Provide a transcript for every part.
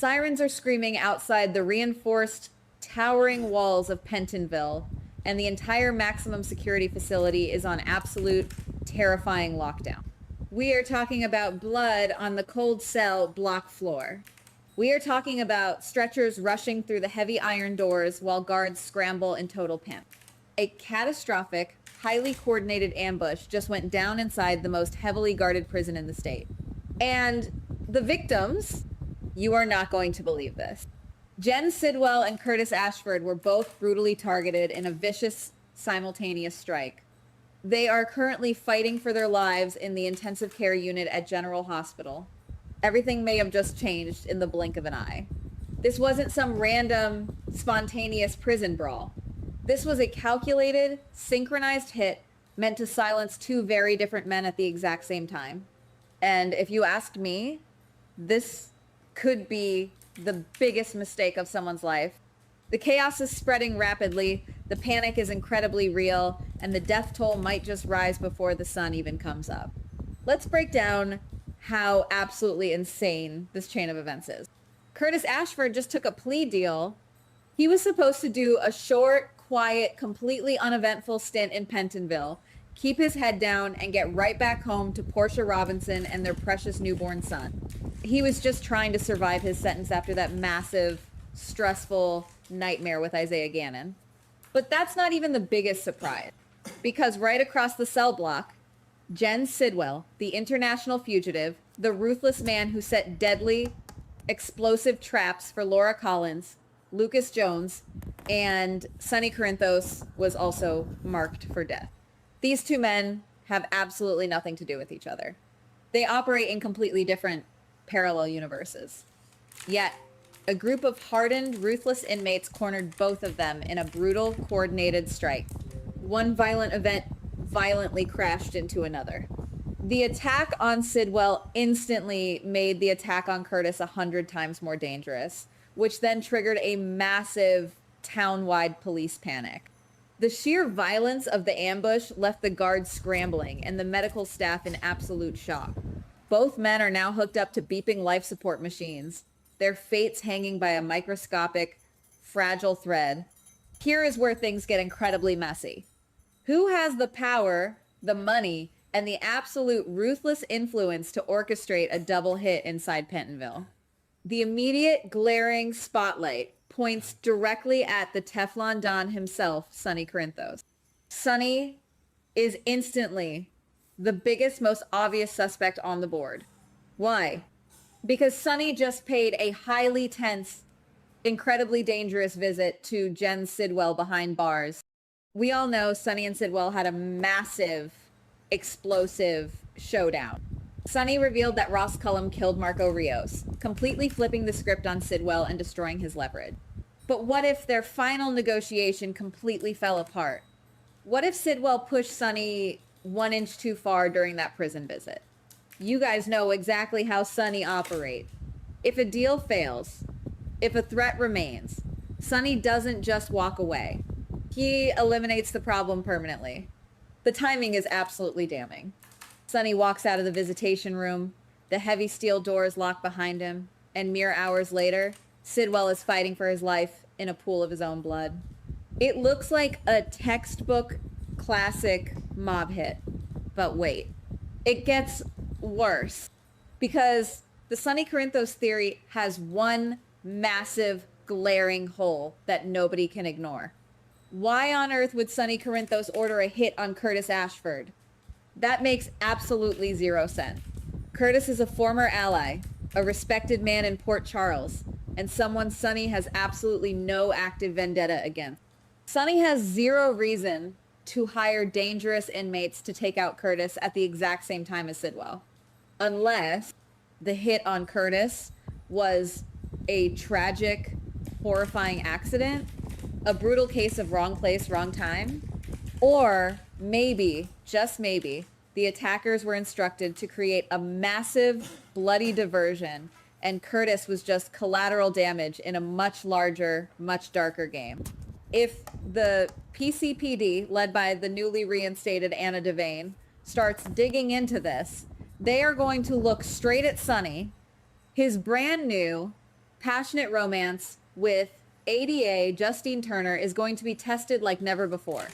Sirens are screaming outside the reinforced, towering walls of Pentonville, and the entire maximum security facility is on absolute, terrifying lockdown. We are talking about blood on the cold cell block floor. We are talking about stretchers rushing through the heavy iron doors while guards scramble in total panic. A catastrophic, highly coordinated ambush just went down inside the most heavily guarded prison in the state. And the victims, you are not going to believe this. Jen Sidwell and Curtis Ashford were both brutally targeted in a vicious, simultaneous strike. They are currently fighting for their lives in the intensive care unit at General Hospital. Everything may have just changed in the blink of an eye. This wasn't some random, spontaneous prison brawl. This was a calculated, synchronized hit meant to silence two very different men at the exact same time. And if you asked me, this could be the biggest mistake of someone's life. The chaos is spreading rapidly, the panic is incredibly real, and the death toll might just rise before the sun even comes up. Let's break down how absolutely insane this chain of events is. Curtis Ashford just took a plea deal. He was supposed to do a short, quiet, completely uneventful stint in Pentonville, keep his head down, and get right back home to Portia Robinson and their precious newborn son. He was just trying to survive his sentence after that massive, stressful nightmare with Isaiah Gannon. But that's not even the biggest surprise, because right across the cell block, Jen Sidwell, the international fugitive, the ruthless man who set deadly, explosive traps for Laura Collins, Lucas Jones, and Sonny Corinthos, was also marked for death. These two men have absolutely nothing to do with each other. They operate in completely different parallel universes. Yet, a group of hardened, ruthless inmates cornered both of them in a brutal, coordinated strike. One violent event violently crashed into another. The attack on Sidwell instantly made the attack on Curtis 100 times more dangerous, which then triggered a massive town-wide police panic. The sheer violence of the ambush left the guards scrambling and the medical staff in absolute shock. Both men are now hooked up to beeping life support machines, their fates hanging by a microscopic, fragile thread. Here is where things get incredibly messy. Who has the power, the money, and the absolute ruthless influence to orchestrate a double hit inside Pentonville? The immediate glaring spotlight points directly at the Teflon Don himself, Sonny Corinthos. Sonny is instantly the biggest, most obvious suspect on the board. Why? Because Sonny just paid a highly tense, incredibly dangerous visit to Jen Sidwell behind bars. We all know Sonny and Sidwell had a massive, explosive showdown. Sonny revealed that Ross Cullum killed Marco Rios, completely flipping the script on Sidwell and destroying his leverage. But what if their final negotiation completely fell apart? What if Sidwell pushed Sonny 1 inch too far during that prison visit? You guys know exactly how Sonny operates. If a deal fails, if a threat remains, Sonny doesn't just walk away. He eliminates the problem permanently. The timing is absolutely damning. Sonny walks out of the visitation room, the heavy steel doors lock behind him, and mere hours later, Sidwell is fighting for his life in a pool of his own blood. It looks like a textbook classic mob hit. But wait, it gets worse, because the Sonny Corinthos theory has one massive glaring hole that nobody can ignore. Why on earth would Sonny Corinthos order a hit on Curtis Ashford? That makes absolutely zero sense. Curtis is a former ally, a respected man in Port Charles, and someone Sonny has absolutely no active vendetta against. Sonny has zero reason to hire dangerous inmates to take out Curtis at the exact same time as Sidwell, unless the hit on Curtis was a tragic, horrifying accident, a brutal case of wrong place, wrong time, or maybe, just maybe, the attackers were instructed to create a massive, bloody diversion, and Curtis was just collateral damage in a much larger, much darker game. If the PCPD, led by the newly reinstated Anna Devane, starts digging into this, they are going to look straight at Sonny, his brand new, passionate romance with ADA Justine Turner is going to be tested like never before.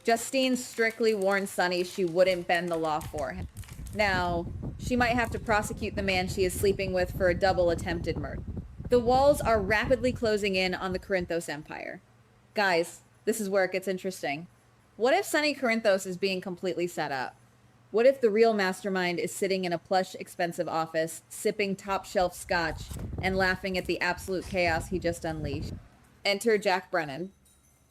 Justine strictly warned Sonny she wouldn't bend the law for him. Now, she might have to prosecute the man she is sleeping with for a double attempted murder. The walls are rapidly closing in on the Corinthos Empire. Guys, this is where it gets interesting. What if Sonny Corinthos is being completely set up? What if the real mastermind is sitting in a plush, expensive office, sipping top-shelf scotch, and laughing at the absolute chaos he just unleashed? Enter Jack Brennan.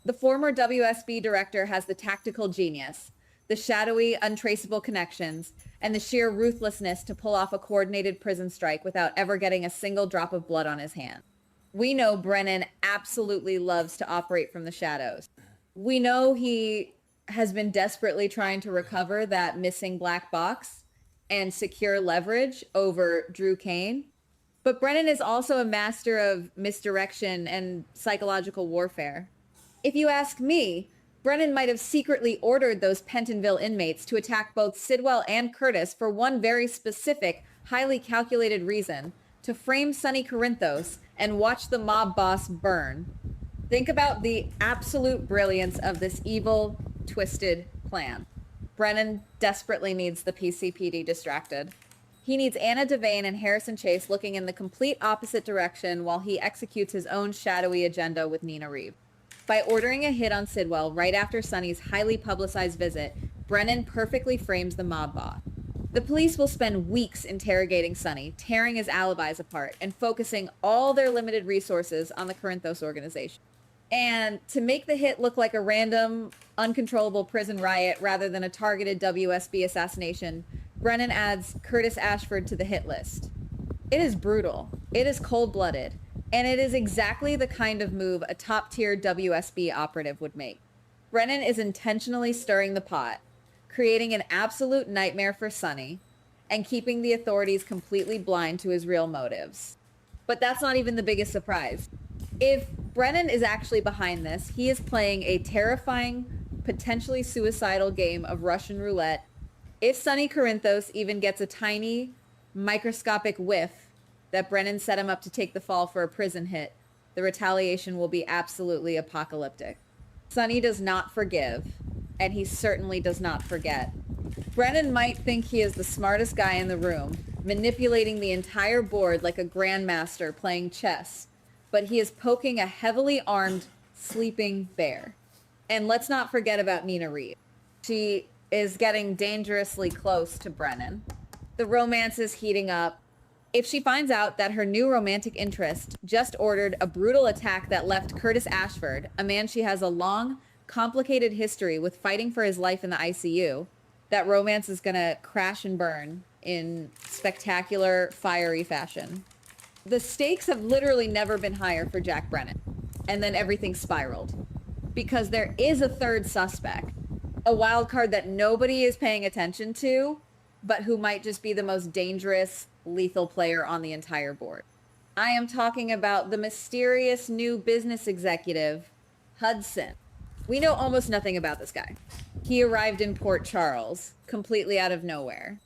The former WSB director has the tactical genius, the shadowy, untraceable connections, and the sheer ruthlessness to pull off a coordinated prison strike without ever getting a single drop of blood on his hand. We know Brennan absolutely loves to operate from the shadows. We know he has been desperately trying to recover that missing black box and secure leverage over Drew Kane. But Brennan is also a master of misdirection and psychological warfare. If you ask me, Brennan might have secretly ordered those Pentonville inmates to attack both Sidwell and Curtis for one very specific, highly calculated reason: to frame Sonny Corinthos and watch the mob boss burn. Think about the absolute brilliance of this evil, twisted plan. Brennan desperately needs the PCPD distracted. He needs Anna Devane and Harrison Chase looking in the complete opposite direction while he executes his own shadowy agenda with Nina Reeve. By ordering a hit on Sidwell right after Sonny's highly publicized visit, Brennan perfectly frames the mob boss. The police will spend weeks interrogating Sonny, tearing his alibis apart, and focusing all their limited resources on the Corinthos organization. And to make the hit look like a random, uncontrollable prison riot rather than a targeted WSB assassination, Brennan adds Curtis Ashford to the hit list. It is brutal, it is cold-blooded, and it is exactly the kind of move a top-tier WSB operative would make. Brennan is intentionally stirring the pot, creating an absolute nightmare for Sonny, and keeping the authorities completely blind to his real motives. But that's not even the biggest surprise. If Brennan is actually behind this, he is playing a terrifying, potentially suicidal game of Russian roulette. If Sonny Corinthos even gets a tiny, microscopic whiff that Brennan set him up to take the fall for a prison hit, the retaliation will be absolutely apocalyptic. Sonny does not forgive, and he certainly does not forget. Brennan might think he is the smartest guy in the room, manipulating the entire board like a grandmaster playing chess, but he is poking a heavily armed, sleeping bear. And let's not forget about Nina Reeve. She is getting dangerously close to Brennan. The romance is heating up. If she finds out that her new romantic interest just ordered a brutal attack that left Curtis Ashford, a man she has a long, complicated history with fighting for his life in the ICU, that romance is gonna crash and burn in spectacular, fiery fashion. The stakes have literally never been higher for Jack Brennan. And then everything spiraled. Because there is a third suspect. A wild card that nobody is paying attention to, but who might just be the most dangerous, lethal player on the entire board. I am talking about the mysterious new business executive, Hudson. We know almost nothing about this guy. He arrived in Port Charles, completely out of nowhere.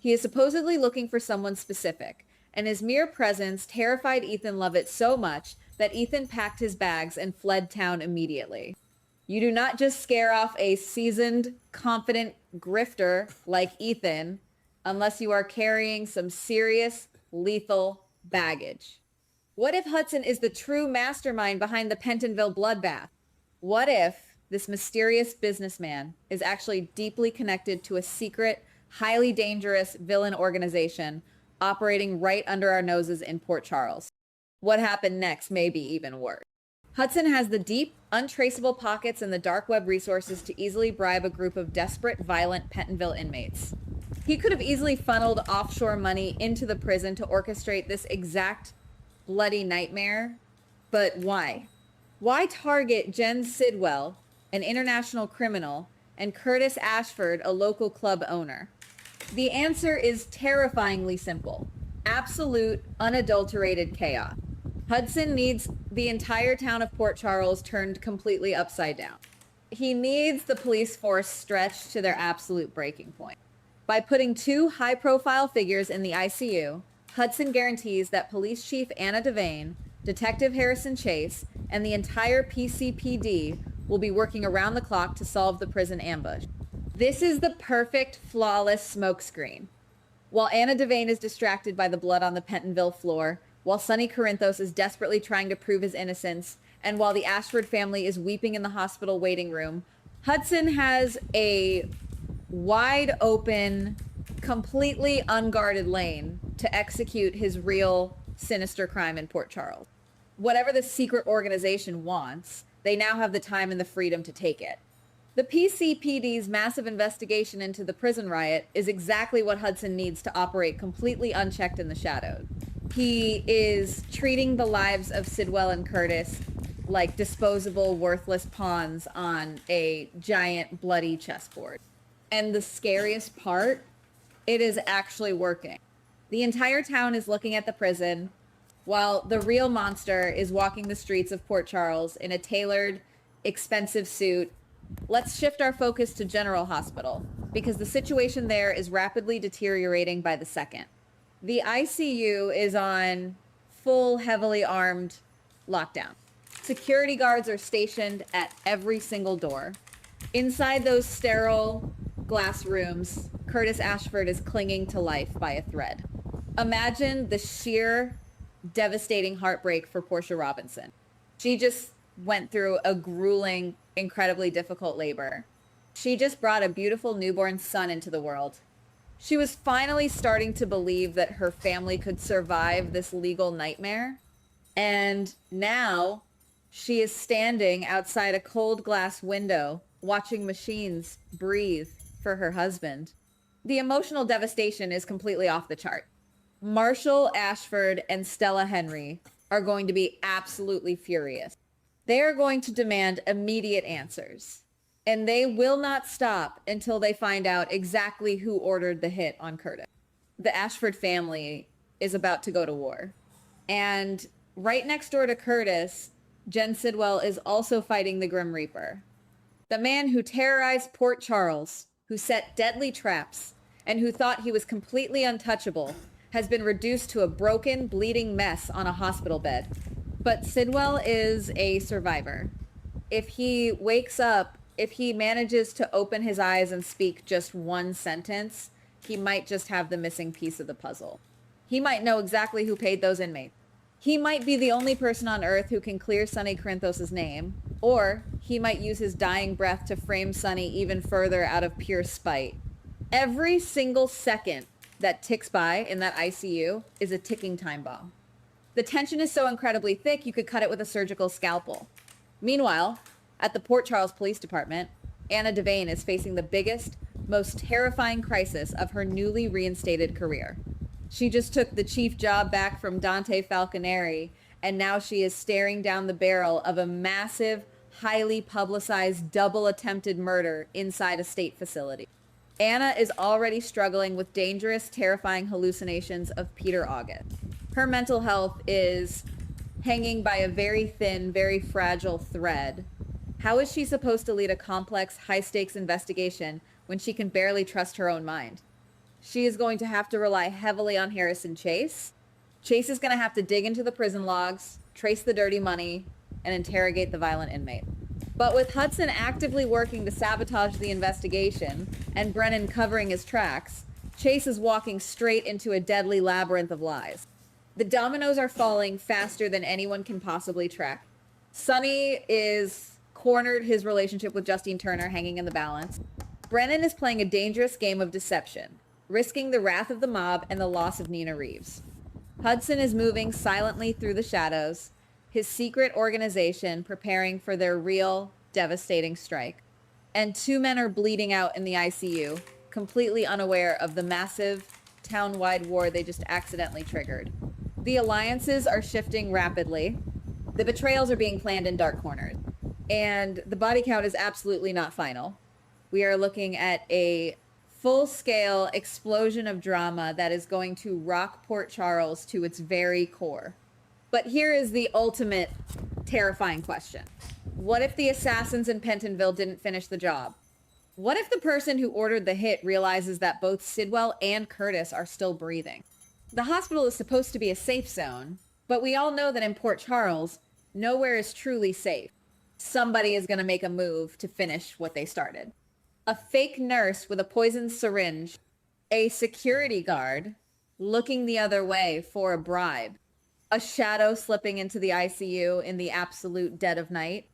He is supposedly looking for someone specific, and his mere presence terrified Ethan Lovett so much that Ethan packed his bags and fled town immediately. You do not just scare off a seasoned, confident grifter like Ethan unless you are carrying some serious, lethal baggage. What if Hudson is the true mastermind behind the Pentonville bloodbath? What if this mysterious businessman is actually deeply connected to a secret, highly dangerous villain organization operating right under our noses in Port Charles? What happened next may be even worse. Hudson has the deep, untraceable pockets and the dark web resources to easily bribe a group of desperate, violent Pentonville inmates. He could have easily funneled offshore money into the prison to orchestrate this exact bloody nightmare, but why? Why target Jen Sidwell, an international criminal, and Curtis Ashford, a local club owner? The answer is terrifyingly simple. Absolute, unadulterated chaos. Hudson needs the entire town of Port Charles turned completely upside down. He needs the police force stretched to their absolute breaking point. By putting two high-profile figures in the ICU, Hudson guarantees that Police Chief Anna Devane, Detective Harrison Chase, and the entire PCPD will be working around the clock to solve the prison ambush. This is the perfect, flawless smokescreen. While Anna Devane is distracted by the blood on the Pentonville floor, while Sonny Corinthos is desperately trying to prove his innocence, and while the Ashford family is weeping in the hospital waiting room, Hudson has a wide open, completely unguarded lane to execute his real sinister crime in Port Charles. Whatever the secret organization wants, they now have the time and the freedom to take it. The PCPD's massive investigation into the prison riot is exactly what Hudson needs to operate completely unchecked in the shadows. He is treating the lives of Sidwell and Curtis like disposable, worthless pawns on a giant, bloody chessboard. And the scariest part, it is actually working. The entire town is looking at the prison, while the real monster is walking the streets of Port Charles in a tailored, expensive suit. Let's shift our focus to General Hospital, because the situation there is rapidly deteriorating by the second. The ICU is on full, heavily armed lockdown. Security guards are stationed at every single door. Inside those sterile glass rooms, Curtis Ashford is clinging to life by a thread. Imagine the sheer, devastating heartbreak for Portia Robinson. She just went through a grueling, incredibly difficult labor. She just brought a beautiful newborn son into the world. She was finally starting to believe that her family could survive this legal nightmare. And now she is standing outside a cold glass window, watching machines breathe for her husband. The emotional devastation is completely off the chart. Marshall Ashford and Stella Henry are going to be absolutely furious. They are going to demand immediate answers, and they will not stop until they find out exactly who ordered the hit on Curtis. The Ashford family is about to go to war. And right next door to Curtis, Jen Sidwell is also fighting the Grim Reaper. The man who terrorized Port Charles, who set deadly traps, and who thought he was completely untouchable, has been reduced to a broken, bleeding mess on a hospital bed. But Sidwell is a survivor. If he wakes up, if he manages to open his eyes and speak just one sentence, he might just have the missing piece of the puzzle. He might know exactly who paid those inmates. He might be the only person on earth who can clear Sonny Corinthos' name, or he might use his dying breath to frame Sonny even further out of pure spite. Every single second that ticks by in that ICU is a ticking time bomb. The tension is so incredibly thick, you could cut it with a surgical scalpel. Meanwhile, at the Port Charles Police Department, Anna Devane is facing the biggest, most terrifying crisis of her newly reinstated career. She just took the chief job back from Dante Falconeri, and now she is staring down the barrel of a massive, highly publicized double attempted murder inside a state facility. Anna is already struggling with dangerous, terrifying hallucinations of Peter August. Her mental health is hanging by a very thin, very fragile thread. How is she supposed to lead a complex, high-stakes investigation when she can barely trust her own mind? She is going to have to rely heavily on Harrison Chase. Chase is going to have to dig into the prison logs, trace the dirty money, and interrogate the violent inmate. But with Hudson actively working to sabotage the investigation and Brennan covering his tracks, Chase is walking straight into a deadly labyrinth of lies. The dominoes are falling faster than anyone can possibly track. Sonny is cornered, his relationship with Justine Turner hanging in the balance. Brennan is playing a dangerous game of deception, risking the wrath of the mob and the loss of Nina Reeves. Hudson is moving silently through the shadows, his secret organization preparing for their real, devastating strike. And two men are bleeding out in the ICU, completely unaware of the massive, town-wide war they just accidentally triggered. The alliances are shifting rapidly. The betrayals are being planned in dark corners. And the body count is absolutely not final. We are looking at a full-scale explosion of drama that is going to rock Port Charles to its very core. But here is the ultimate terrifying question. What if the assassins in Pentonville didn't finish the job? What if the person who ordered the hit realizes that both Sidwell and Curtis are still breathing? The hospital is supposed to be a safe zone, But we all know that in Port Charles, nowhere is truly safe. Somebody is going to make a move to finish what they started. A fake nurse with a poisoned syringe, a security guard looking the other way for a bribe, a shadow slipping into the ICU in the absolute dead of night.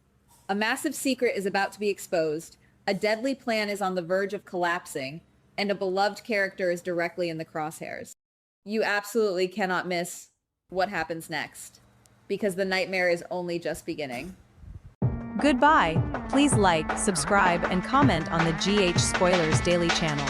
A massive secret is about to be exposed, a deadly plan is on the verge of collapsing, and a beloved character is directly in the crosshairs. You absolutely cannot miss what happens next, because the nightmare is only just beginning. Goodbye. Please like, subscribe, and comment on the GH Spoilers Daily channel.